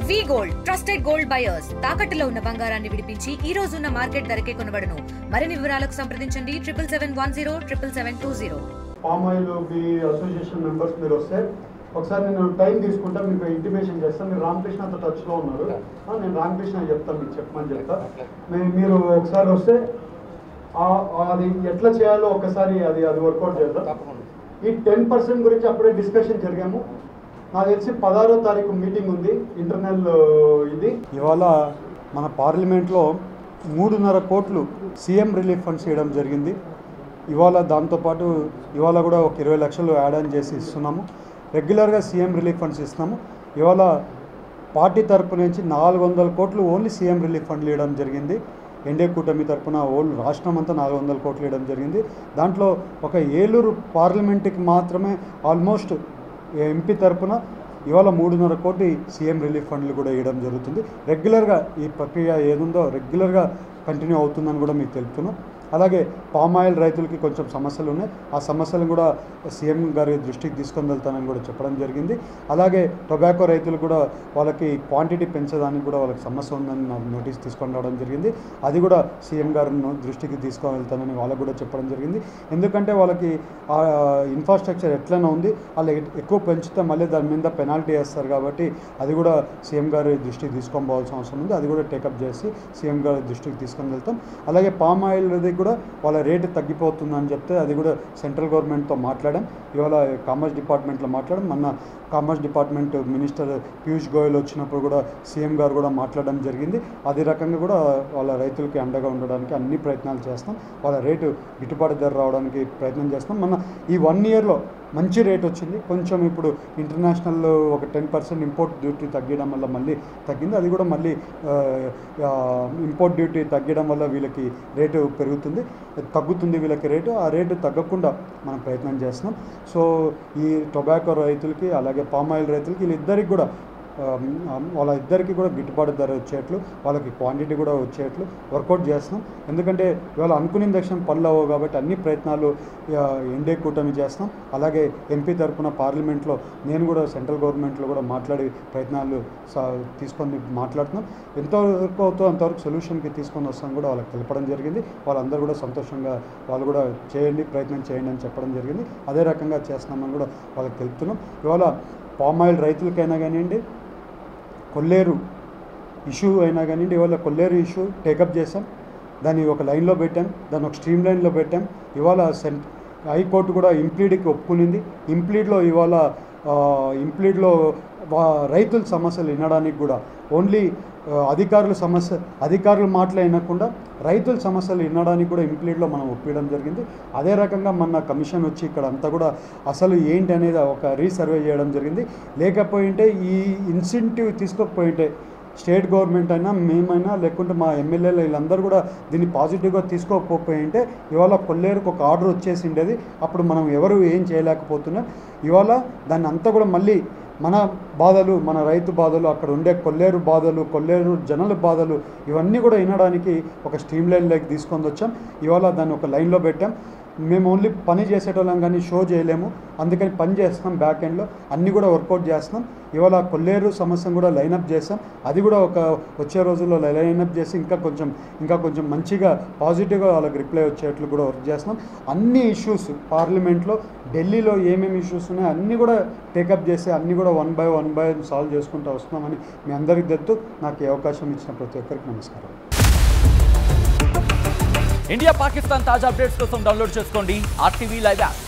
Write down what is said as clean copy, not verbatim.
వి gold trusted gold buyers తాకట్టులో ఉన్న బంగారాన్ని విడిపించి ఈ రోజు ఉన్న మార్కెట్ ధరకే కొనబడును. మరిన్ని వివరాలకు సంప్రదించండి 7710772020. పామ్ ఆయిల్ అసోసియేషన్ మెంబర్స్ మీరు వస్తే ఒకసారి నేను టైం తీసుకుంటా, మీకు ఇంటిమేషన్ చేస్తాను. మీరు రామకృష్ణతో టచ్లో ఉన్నారు, నేను రామకృష్ణ చెప్తాను, మీకు చెప్పమని చెప్తా. మీరు ఒకసారి వస్తే అది ఎట్లా చేయాలో ఒకసారి అది వర్కౌట్ చేద్దాం. ఈ 10% గురించి అప్పుడే డిస్కషన్ జరిగాము. నాకు తెలిసి 16వ తారీఖు మీటింగ్ ఉంది ఇంటర్నల్. ఇది ఇవాళ మన పార్లమెంట్లో 3.5 కోట్లు సీఎం రిలీఫ్ ఫండ్స్ ఇవ్వడం జరిగింది. ఇవాళ దాంతోపాటు ఇవాళ కూడా ఒక 20 లక్షలు యాడ్ ఆన్ చేసి ఇస్తున్నాము. రెగ్యులర్గా సీఎం రిలీఫ్ ఫండ్స్ ఇస్తున్నాము. ఇవాళ పార్టీ తరపు నుంచి 400 కోట్లు ఓన్లీ సీఎం రిలీఫ్ ఫండ్లు ఇవ్వడం జరిగింది. ఎన్డీఏ కూటమి తరఫున ఓల్ రాష్ట్రం అంతా 400 కోట్లు ఇవ్వడం జరిగింది. దాంట్లో ఒక ఏలూరు పార్లమెంట్కి మాత్రమే ఆల్మోస్ట్ ఎంపీ తరఫున ఇవాళ 3.5 కోటి సీఎం రిలీఫ్ ఫండ్లు కూడా ఇవ్వడం జరుగుతుంది. రెగ్యులర్గా ఈ ప్రక్రియ ఏదుందో రెగ్యులర్గా కంటిన్యూ అవుతుందని కూడా మీకు తెలుపుతున్నాం. అలాగే పామ్ ఆయిల్ రైతులకి కొంచెం సమస్యలు ఉన్నాయి. ఆ సమస్యలను కూడా సీఎం గారి దృష్టికి తీసుకొని వెళ్తానని కూడా చెప్పడం జరిగింది. అలాగే టొబాకో రైతులు కూడా వాళ్ళకి క్వాంటిటీ పెంచడానికి కూడా వాళ్ళకి సమస్య ఉందని నాకు నోటీస్ తీసుకొని రావడం జరిగింది. అది కూడా సీఎం గారి దృష్టికి తీసుకొని వెళ్తానని వాళ్ళకు కూడా చెప్పడం జరిగింది. ఎందుకంటే వాళ్ళకి ఇన్ఫ్రాస్ట్రక్చర్ ఎట్లయినా ఉంది, వాళ్ళు ఎక్కువ పెంచితే మళ్ళీ దాని మీద పెనాల్టీ వేస్తారు కాబట్టి అది కూడా సీఎం గారి దృష్టికి తీసుకొని పోవాల్సిన అవసరం ఉంది. అది కూడా టేకప్ చేసి సీఎం గారి దృష్టికి తీసుకొని వెళ్తాం. అలాగే పామ్ ఆయిల్ కూడా వాళ్ళ రేటు తగ్గిపోతుందని చెప్తే అది కూడా సెంట్రల్ గవర్నమెంట్తో మాట్లాడాం. ఇవాళ కామర్స్ డిపార్ట్మెంట్లో మాట్లాడాం. మొన్న commerce department minister Piyush Goyal వచ్చినప్పుడు కూడా సీఎం గారు కూడా మాట్లాడడం జరిగింది. అదే రకంగా కూడా వాళ్ళ రైతులకి అండగా ఉండడానికి అన్ని ప్రయత్నాలు చేస్తాం. వాళ్ళ రేటు గిట్టుబాటు ధర రావడానికి ప్రయత్నం చేస్తాం. మన ఈ 1 ఇయర్లో మంచి రేట్ వచ్చింది. కొంచెం ఇప్పుడు ఇంటర్నేషనల్ ఒక 10% ఇంపోర్ట్ డ్యూటీ తగ్గడం వల్ల మళ్ళీ తగ్గింది. అది కూడా మళ్ళీ ఇంపోర్ట్ డ్యూటీ తగ్గడం వల్ల వీళ్ళకి రేటు తగ్గుతుంది వీళ్ళకి రేటు. ఆ రేటు తగ్గకుండా మనం ప్రయత్నం చేస్తున్నాం. సో ఈ టొబాకో రైతులకి అలాగే పామ్ ఆయిల్ రైతులకి వీళ్ళిద్దరికి కూడా వాళ్ళ ఇద్దరికి కూడా గిట్టుబాటు ధర వచ్చేట్లు, వాళ్ళకి క్వాంటిటీ కూడా వచ్చేట్లు వర్కౌట్ చేస్తున్నాం. ఎందుకంటే ఇవాళ అనుకునే దక్షిణ పనులు అవ్వవు కాబట్టి అన్ని ప్రయత్నాలు ఎన్డీఏ కూటమి చేస్తున్నాం. అలాగే ఎంపీ తరఫున పార్లమెంట్లో నేను కూడా సెంట్రల్ గవర్నమెంట్లో కూడా మాట్లాడే ప్రయత్నాలు తీసుకొని మాట్లాడుతున్నాం. ఎంతవరకు అవుతుందో అంతవరకు సొల్యూషన్కి తీసుకొని వస్తాం కూడా వాళ్ళకి తెలపడం జరిగింది. వాళ్ళందరూ కూడా సంతోషంగా వాళ్ళు కూడా ప్రయత్నం చేయండి అని చెప్పడం జరిగింది. అదే రకంగా చేస్తున్నామని కూడా వాళ్ళకి తెలుపుతున్నాం. ఇవాళ పామ్ ఆయిల్ రైతులకైనా కానివ్వండి, కొల్లేరు ఇష్యూ అయినా కానివ్వండి, ఇవాళ కొల్లేరు ఇష్యూ టేకప్ చేసాం. దాన్ని ఒక లైన్లో పెట్టాం, దాన్ని ఒక స్ట్రీమ్ లైన్లో పెట్టాం. ఇవాళ హైకోర్టు కూడా ఇంప్లీడ్కి ఒప్పుకునింది. ఇంప్లీడ్లో రైతుల సమస్యలు వినడానికి కూడా ఓన్లీ అధికారుల మాటలు వినకుండా రైతుల సమస్యలు వినడానికి కూడా ఇంప్లీడ్లో మనం ఒప్పించడం జరిగింది. అదే రకంగా మన కమిషన్ వచ్చి ఇక్కడ అంతా కూడా అసలు ఏంటి అనేది ఒక రీసర్వే చేయడం జరిగింది. లేకపోయింటే ఈ ఇన్సెంటివ్ తీసుకోకపోయింటే స్టేట్ గవర్నమెంట్ అయినా మేమైనా లేకుంటే మా ఎమ్మెల్యేలు వీళ్ళందరూ కూడా దీన్ని పాజిటివ్గా తీసుకోకపోయింటే ఇవాళ కొల్లేరుకు ఒక ఆర్డర్ వచ్చేసి ఉండేది. అప్పుడు మనం ఎవరు ఏం చేయలేకపోతున్నాం. ఇవాళ దాన్ని అంతా కూడా మళ్ళీ మన బాధలు, మన రైతు బాధలు, అక్కడ ఉండే కొల్లేరు బాధలు, కొల్లేరు జనాల బాధలు ఇవన్నీ కూడా వినడానికి ఒక స్ట్రీమ్ లైన్లోకి తీసుకొని వచ్చాం. ఇవాళ దాన్ని ఒక లైన్లో పెట్టాం. మేము ఓన్లీ పని చేసేటోళ్ళం కానీ షో చేయలేము, అందుకని పని చేస్తున్నాం. బ్యాక్ ఎండ్లో అన్నీ కూడా వర్కౌట్ చేస్తున్నాం. ఇవాళ కొల్లేరు సమస్యను కూడా లైనప్ చేస్తాం. అది కూడా వచ్చే రోజుల్లో లైనప్ చేసి ఇంకా కొంచెం మంచిగా పాజిటివ్గా వాళ్ళకి రిప్లై వచ్చేట్లు కూడా వర్క్ చేస్తున్నాం. అన్ని ఇష్యూస్ పార్లమెంట్లో ఢిల్లీలో ఏమేమి ఇష్యూస్ ఉన్నాయో అన్నీ కూడా టేకప్ చేసి అన్నీ కూడా వన్ బై వన్ సాల్వ్ చేసుకుంటూ వస్తున్నామని మీ అందరికీ తెలుసు. నాకు ఈ అవకాశం ఇచ్చిన ప్రతి ఒక్కరికి నమస్కారం. ఇండియా పాకిస్తాన్ తాజా అప్డేట్స్ కోసం డౌన్లోడ్ చేసుకోండి RTV లైవ్ యాప్.